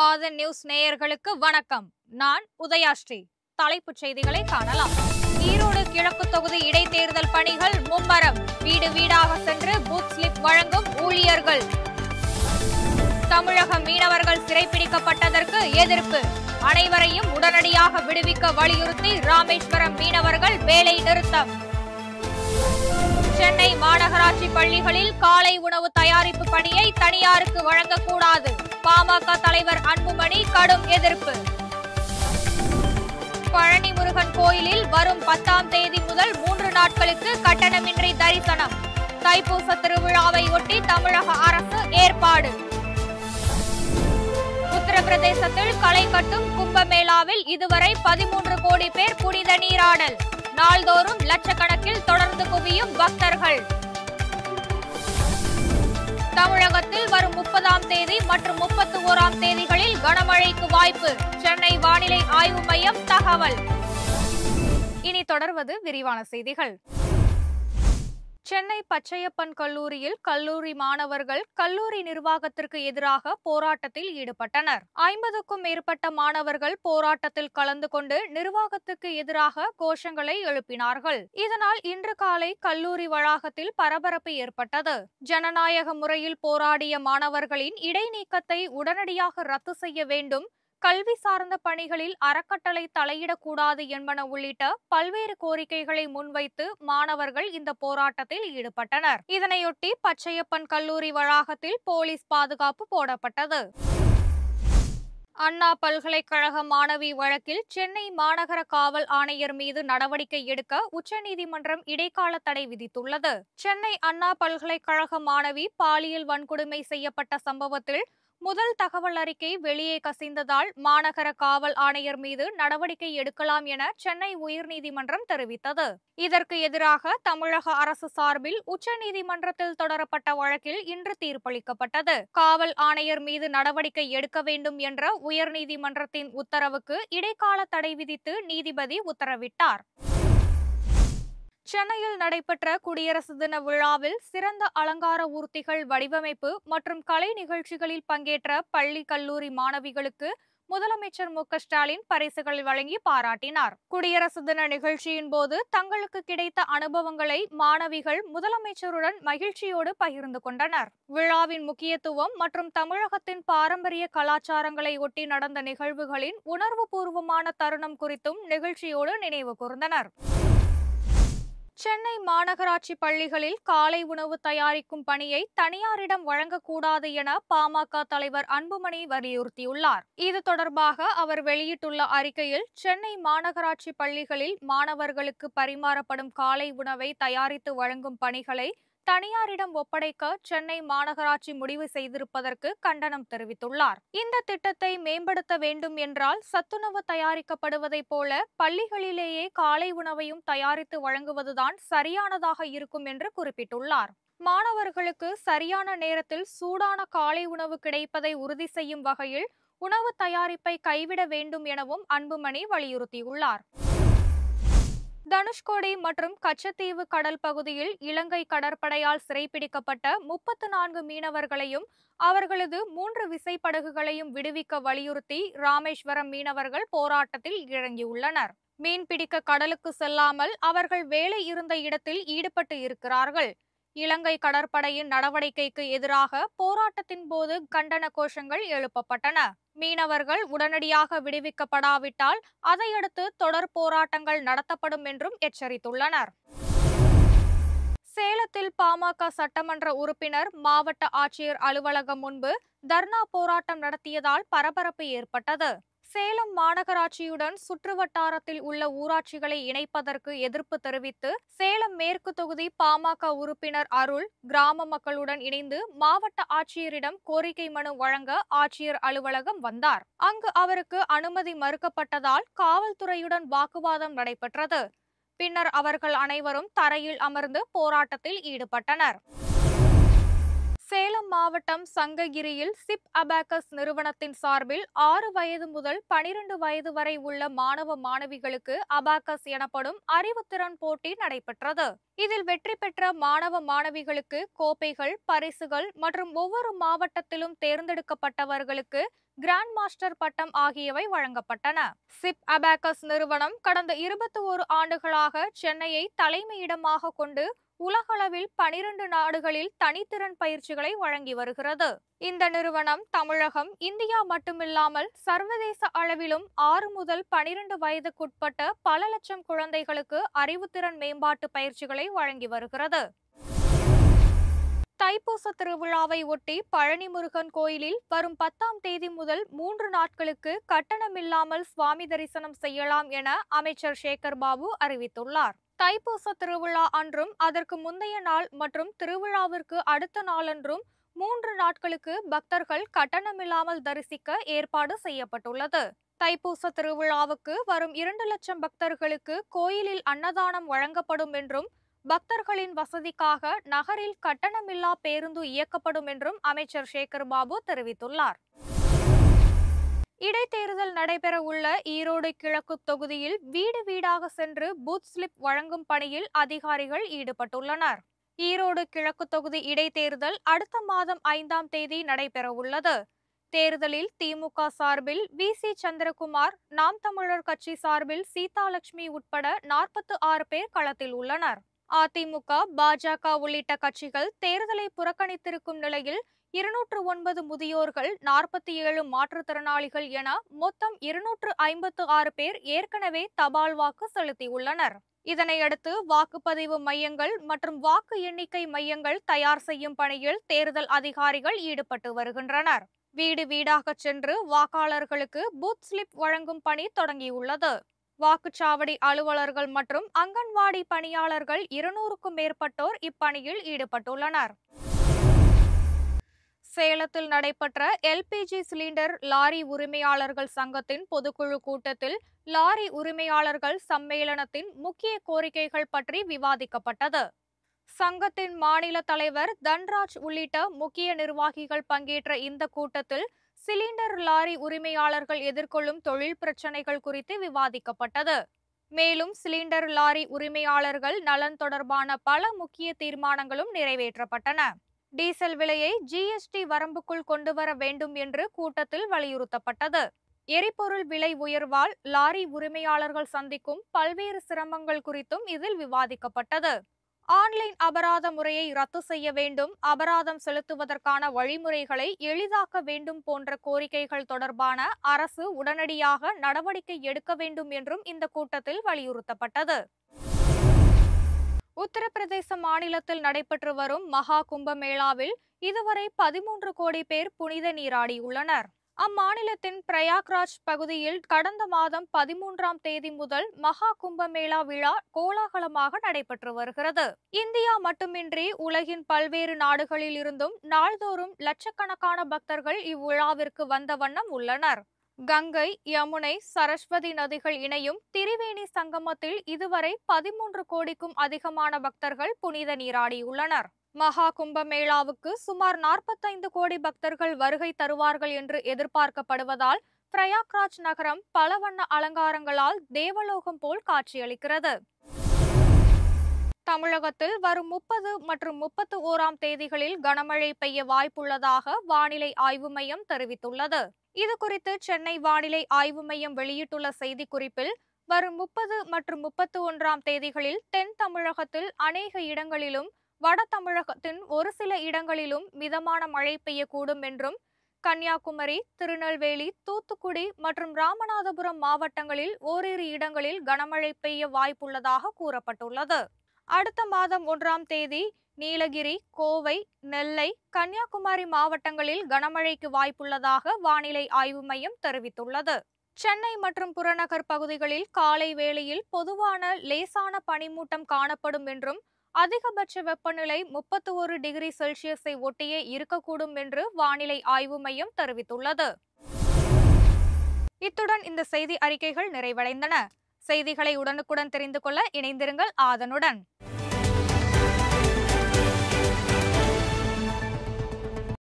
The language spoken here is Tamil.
ஆதன் நியூஸ் நேயர்களுக்கு வணக்கம். நான் உதயாஸ்ரீ. தலைப்புச் செய்திகளை காணலாம். ஈரோடு கிழக்கு தொகுதி இடைத்தேர்தல் பணிகள் மும்மரம். வீடு வீடாக சென்று பூத் ஸ்லிப் வழங்கும் ஊழியர்கள். தமிழக மீனவர்கள் சிறைப்பிடிக்கப்பட்டதற்கு எதிர்ப்பு. அனைவரையும் உடனடியாக விடுவிக்க வலியுறுத்தி ராமேஸ்வரம் மீனவர்கள் வேலை நிறுத்தம். சென்னை மாநகராட்சி பள்ளிகளில் காலை உணவு தயாரிப்பு பணியை தனியாருக்கு வழங்கக்கூடாது. பாமக தலைவர் அன்புமணி கடும் எதிர்ப்பு. பழனி முருகன் கோயிலில் வரும் 10ஆம் தேதி முதல் 3 நாட்களுக்கு கட்டணமின்றி தரிசனம். தைப்பூச திருவிழாவை ஒட்டி தமிழக அரசு ஏற்பாடு. உத்தரப்பிரதேசத்தில் களை கட்டும் கும்பமேளாவில் இதுவரை 13 கோடி பேர் புனித நீராடல். நாள்தோறும் லட்சக்கணக்கில் தொடர்ந்து குவியும் பக்தர்கள். தமிழகத்தில் வரும் 30ஆம் தேதி மற்றும் 31ஆம் தேதிகளில் கனமழைக்கு வாய்ப்பு. சென்னை வானிலை ஆய்வு மையம் தகவல். இனி தொடர்வது விரிவான செய்திகள். சென்னை பச்சையப்பன் கல்லூரியில் கல்லூரி மாணவர்கள் கல்லூரி நிர்வாகத்திற்கு எதிராக போராட்டத்தில் ஈடுபட்டனர். 50க்கும் மேற்பட்ட மாணவர்கள் போராட்டத்தில் கலந்து கொண்டு நிர்வாகத்துக்கு எதிராக கோஷங்களை எழுப்பினார்கள். இதனால் இன்று காலை கல்லூரி வளாகத்தில் பரபரப்பு ஏற்பட்டது. ஜனநாயக முறையில் போராடிய மாணவர்களின் இடைநீக்கத்தை உடனடியாக ரத்து செய்ய வேண்டும், கல்வி சார்ந்த பணிகளில் அறக்கட்டளை தலையிடக்கூடாது என்பன உள்ளிட்ட பல்வேறு கோரிக்கைகளை முன்வைத்து மாணவர்கள் இந்த போராட்டத்தில் ஈடுபட்டனர். இதனையொட்டி பச்சையப்பன் கல்லூரி வளாகத்தில் போலீஸ் பாதுகாப்பு போடப்பட்டது. அண்ணா பல்கலைக்கழக மாணவி வழக்கில் சென்னை மாநகர காவல் ஆணையர் மீது நடவடிக்கை எடுக்க உச்சநீதிமன்றம் இடைக்கால தடை விதித்துள்ளது. சென்னை அண்ணா பல்கலைக்கழக மாணவி பாலியல் வன்கொடுமை செய்யப்பட்ட சம்பவத்தில் முதல் தகவல் அறிக்கை வெளியே கசிந்ததால் மாநகர காவல் ஆணையர் மீது நடவடிக்கை எடுக்கலாம் என சென்னை உயர்நீதிமன்றம் தெரிவித்தது. இதற்கு எதிராக தமிழக அரசு சார்பில் உச்சநீதிமன்றத்தில் தொடரப்பட்ட வழக்கில் இன்று தீர்ப்பளிக்கப்பட்டது. காவல் ஆணையர் மீது நடவடிக்கை எடுக்க வேண்டும் என்ற உயர்நீதிமன்றத்தின் உத்தரவுக்கு இடைக்கால தடை விதித்து நீதிபதி உத்தரவிட்டார். சென்னையில் நடைபெற்ற குடியரசு தின விழாவில் சிறந்த அலங்கார ஊர்திகள் வடிவமைப்பு மற்றும் கலை நிகழ்ச்சிகளில் பங்கேற்ற பள்ளி கல்லூரி மாணவிகளுக்கு முதலமைச்சர் மு.க.ஸ்டாலின் பரிசுகள் வழங்கி பாராட்டினார். குடியரசு தின நிகழ்ச்சியின் போது தங்களுக்கு கிடைத்த அனுபவங்களை மாணவிகள் முதலமைச்சருடன் மகிழ்ச்சியோடு பகிர்ந்து கொண்டனர். விழாவின் முக்கியத்துவம் மற்றும் தமிழகத்தின் பாரம்பரிய கலாச்சாரங்களை ஒட்டி நடந்த நிகழ்வுகளின் உணர்வுபூர்வமான தருணம் குறித்தும் நிகழ்ச்சியோடு நினைவு கூர்ந்தனர். சென்னை மாநகராட்சி பள்ளிகளில் காலை உணவு தயாரிக்கும் பணியை தனியாரிடம் வழங்கக்கூடாது என பாமக தலைவர் அன்புமணி வலியுறுத்தியுள்ளார். இது தொடர்பாக அவர் வெளியிட்டுள்ள அறிக்கையில், சென்னை மாநகராட்சி பள்ளிகளில் மாணவர்களுக்கு பரிமாறப்படும் காலை உணவை தயாரித்து வழங்கும் பணிகளை தனியாரிடம் ஒப்படைக்க சென்னை மாநகராட்சி முடிவு செய்திருப்பதற்கு கண்டனம் தெரிவித்துள்ளார். இந்த திட்டத்தை மேம்படுத்த வேண்டும் என்றால் சத்துணவு தயாரிக்கப்படுவதைப் போல பள்ளிகளிலேயே காலை உணவையும் தயாரித்து வழங்குவதுதான் சரியானதாக இருக்கும் என்று குறிப்பிட்டுள்ளார். மாணவர்களுக்கு சரியான நேரத்தில் சூடான காலை உணவு கிடைப்பதை உறுதி செய்யும் வகையில் உணவு தயாரிப்பை கைவிட வேண்டும் எனவும் அன்புமணி வலியுறுத்தியுள்ளார். தனுஷ்கோடி மற்றும் கச்சத்தீவு கடல் பகுதியில் இலங்கை கடற்படையால் சிறைப்பிடிக்கப்பட்ட 34 மீனவர்களையும் அவர்களது 3 விசைப்படகுகளையும் விடுவிக்க வலியுறுத்தி ராமேஸ்வரம் மீனவர்கள் போராட்டத்தில் இறங்கியுள்ளனர். மீன்பிடிக்க கடலுக்கு செல்லாமல் அவர்கள் வேலை இருந்த இடத்தில் ஈடுபட்டு இருக்கிறார்கள். இலங்கை கடற்படையின் நடவடிக்கைக்கு எதிராக போராட்டத்தின் போது கண்டன கோஷங்கள் எழுப்பப்பட்டன. மீனவர்கள் உடனடியாக விடுவிக்கப்படாவிட்டால் அதையடுத்து தொடர் போராட்டங்கள் நடத்தப்படும் என்றும் எச்சரித்துள்ளனர். சேலத்தில் பாமக சட்டமன்ற உறுப்பினர் மாவட்ட ஆட்சியர் அலுவலகம் முன்பு தர்ணா போராட்டம் நடத்தியதால் பரபரப்பு ஏற்பட்டது. சேலம் மாநகராட்சியுடன் சுற்றுவட்டாரத்தில் உள்ள ஊராட்சிகளை இணைப்பதற்கு எதிர்ப்பு தெரிவித்து சேலம் மேற்கு தொகுதி பாமக உறுப்பினர் அருள் கிராம மக்களுடன் இணைந்து மாவட்ட ஆட்சியரிடம் கோரிக்கை மனு வழங்க ஆட்சியர் அலுவலகம் வந்தார். அங்கு அவருக்கு அனுமதி மறுக்கப்பட்டதால் காவல்துறையுடன் வாக்குவாதம் நடைபெற்றது. பின்னர் அவர்கள் அனைவரும் தரையில் அமர்ந்து போராட்டத்தில் ஈடுபட்டனர். சேலம் மாவட்டம் சங்ககிரியில் சிப் அபாக்கஸ் நிறுவனத்தின் சார்பில் 6 வயது முதல் 12 வயது வரை உள்ள மாணவ மாணவிகளுக்கு அபாக்கஸ் எனப்படும் அறிவுத்திறன் போட்டி நடைபெற்றது. இதில் வெற்றி பெற்ற மாணவ மாணவிகளுக்கு கோப்பைகள், பரிசுகள் மற்றும் ஒவ்வொரு மாவட்டத்திலும் தேர்ந்தெடுக்கப்பட்டவர்களுக்கு கிராண்ட் மாஸ்டர் பட்டம் ஆகியவை வழங்கப்பட்டன. சிப் அபாக்கஸ் நிறுவனம் கடந்த 21 ஆண்டுகளாக சென்னையை தலைமையிடமாக கொண்டு உலகளவில் 12 நாடுகளில் தனித்திறன் பயிற்சிகளை வழங்கி வருகிறது. இந்த நிறுவனம் தமிழகம், இந்தியா மட்டுமில்லாமல் சர்வதேச அளவிலும் 6 முதல் 12 வயதுக்குட்பட்ட பல லட்சம் குழந்தைகளுக்கு அறிவுத்திறன் மேம்பாட்டு பயிற்சிகளை வழங்கி வருகிறது. தைப்பூச திருவிழாவை ஒட்டி பழனி முருகன் கோயிலில் வரும் 10ஆம் தேதி முதல் 3 நாட்களுக்கு கட்டணமில்லாமல் சுவாமி தரிசனம் செய்யலாம் என அமைச்சர் சேகர் பாபு அறிவித்துள்ளார். தைப்பூச திருவிழா அன்றும் அதற்கு முந்தைய நாள் மற்றும் திருவிழாவிற்கு அடுத்த நாளன்றும் 3 நாட்களுக்கு பக்தர்கள் கட்டணமில்லாமல் தரிசிக்க ஏற்பாடு செய்யப்பட்டுள்ளது. தைப்பூச திருவிழாவுக்கு வரும் 2 லட்சம் பக்தர்களுக்கு கோயிலில் அன்னதானம் வழங்கப்படும் என்றும் பக்தர்களின் வசதிக்காக நகரில் கட்டணமில்லா பேருந்து இயக்கப்படும் என்றும் அமைச்சர் சேகர் பாபு தெரிவித்துள்ளார். இடைத்தேர்தல் நடைபெற உள்ள ஈரோடு கிழக்கு தொகுதியில் வீடு வீடாக சென்று பூத் ஸ்லிப் வழங்கும் பணியில் அதிகாரிகள் ஈடுபட்டுள்ளனர். ஈரோடு கிழக்கு தொகுதி இடைத்தேர்தல் அடுத்த மாதம் 5ஆம் தேதி நடைபெற உள்ளது. தேர்தலில் திமுக சார்பில் வி.சி. சந்திரகுமார், நாம் தமிழர் கட்சி சார்பில் சீதாலட்சுமி உட்பட 46 பேர் களத்தில் உள்ளனர். அதிமுக, பாஜக உள்ளிட்ட கட்சிகள் தேர்தலை புறக்கணித்திருக்கும் நிலையில் 209 முதியோர்கள், 47 மாற்றுத்திறனாளிகள் என மொத்தம் 256 பேர் ஏற்கனவே தபால் வாக்கு செலுத்தியுள்ளனர். இதனையடுத்து வாக்குப்பதிவு மையங்கள் மற்றும் வாக்கு எண்ணிக்கை மையங்கள் தயார் செய்யும் பணியில் தேர்தல் அதிகாரிகள் ஈடுபட்டு வருகின்றனர். வீடு வீடாக சென்று வாக்காளர்களுக்கு பூத் ஸ்லிப் வழங்கும் பணி தொடங்கியுள்ளது. வாக்குச்சாவடி அலுவலர்கள் மற்றும் அங்கன்வாடி பணியாளர்கள் 200க்கும் மேற்பட்டோர் இப்பணியில் ஈடுபட்டுள்ளனர். சேலத்தில் நடைபெற்ற எல்பிஜி சிலிண்டர் லாரி உரிமையாளர்கள் சங்கத்தின் பொதுக்குழு கூட்டத்தில் லாரி உரிமையாளர்கள் சம்மேளனத்தின் முக்கிய கோரிக்கைகள் பற்றி விவாதிக்கப்பட்டது. சங்கத்தின் மாநில தலைவர் தன்ராஜ் உள்ளிட்ட முக்கிய நிர்வாகிகள் பங்கேற்ற இந்த கூட்டத்தில் சிலிண்டர் லாரி உரிமையாளர்கள் எதிர்கொள்ளும் தொழில் பிரச்சனைகள் குறித்து விவாதிக்கப்பட்டது. மேலும் சிலிண்டர் லாரி உரிமையாளர்கள் நலன் தொடர்பான பல முக்கிய தீர்மானங்களும் நிறைவேற்றப்பட்டன. டீசல் விலையை ஜிஎஸ்டி வரம்புக்குள் கொண்டுவர வேண்டும் என்று கூட்டத்தில் வலியுறுத்தப்பட்டது. எரிபொருள் விலை உயர்வால் லாரி உரிமையாளர்கள் சந்திக்கும் பல்வேறு சிரமங்கள் குறித்தும் இதில் விவாதிக்கப்பட்டது. ஆன்லைன் அபராத முறையை ரத்து செய்ய வேண்டும், அபராதம் செலுத்துவதற்கான வழிமுறைகளை எளிதாக்க வேண்டும் போன்ற கோரிக்கைகள் தொடர்பான அரசு உடனடியாக நடவடிக்கை எடுக்க வேண்டும் என்றும் இந்த கூட்டத்தில் வலியுறுத்தப்பட்டது. உத்தரப்பிரதேச மாநிலத்தில் நடைபெற்று வரும் மகா கும்பமேளாவில் இதுவரை 13 கோடி பேர் புனித நீராடியுள்ளனர். அம்மாநிலத்தின் பிரயாக்ராஜ் பகுதியில் கடந்த மாதம் 13ஆம் தேதி முதல் மகா கும்பமேளா விழா கோலாகலமாக நடைபெற்று வருகிறது. இந்தியா மட்டுமின்றி உலகின் பல்வேறு நாடுகளில் இருந்தும் நாள்தோறும் லட்சக்கணக்கான பக்தர்கள் இவ்விழாவிற்கு வந்த வண்ணம் உள்ளனர். கங்கை, யமுனை, சரஸ்வதி நதிகள் இணையும் திரிவேணி சங்கமத்தில் இதுவரை 13 கோடிக்கும் அதிகமான பக்தர்கள் புனித நீராடியுள்ளனர். மகா கும்பமேளாவுக்கு சுமார் 45 கோடி பக்தர்கள் வருகை தருவார்கள் என்று எதிர்பார்க்கப்படுவதால் பிரயாக்ராஜ் நகரம் பல வண்ண அலங்காரங்களால் தேவலோகம் போல் காட்சியளிக்கிறது. தமிழகத்தில் வரும் 30 மற்றும் 31ஆம் தேதிகளில் கனமழை பெய்ய வாய்ப்புள்ளதாக வானிலை ஆய்வு மையம் தெரிவித்துள்ளது. இதுகுறித்து சென்னை வானிலை ஆய்வு மையம் வெளியிட்டுள்ள செய்திக்குறிப்பில் வரும் 30 மற்றும் 31ஆம் தேதிகளில் தென் தமிழகத்தில் அநேக இடங்களிலும் வட தமிழகத்தின் ஒரு சில இடங்களிலும் மிதமான மழை பெய்யக்கூடும் என்றும் கன்னியாகுமரி, திருநெல்வேலி, தூத்துக்குடி மற்றும் ராமநாதபுரம் மாவட்டங்களில் ஓரிரு இடங்களில் கனமழை பெய்ய வாய்ப்புள்ளதாக கூறப்பட்டுள்ளது. அடுத்த மாதம் 1ஆம் தேதி நீலகிரி, கோவை, நெல்லை, கன்னியாகுமரி மாவட்டங்களில் கனமழைக்கு வாய்ப்புள்ளதாக வானிலை ஆய்வு மையம் தெரிவித்துள்ளது. சென்னை மற்றும் புறநகர் பகுதிகளில் காலை வேளையில் பொதுவான லேசான பனிமூட்டம் காணப்படும் என்றும் அதிகபட்ச வெப்பநிலை 31 டிகிரி செல்சியஸை ஒட்டியே இருக்கக்கூடும் என்று வானிலை ஆய்வு மையம் தெரிவித்துள்ளது. இத்துடன் இந்த செய்தி அறிக்கைகள் நிறைவடைந்தன. செய்திகளை உடனுக்குடன் தெரிந்து கொள்ள இணைந்திருங்கள் ஆதனுடன்.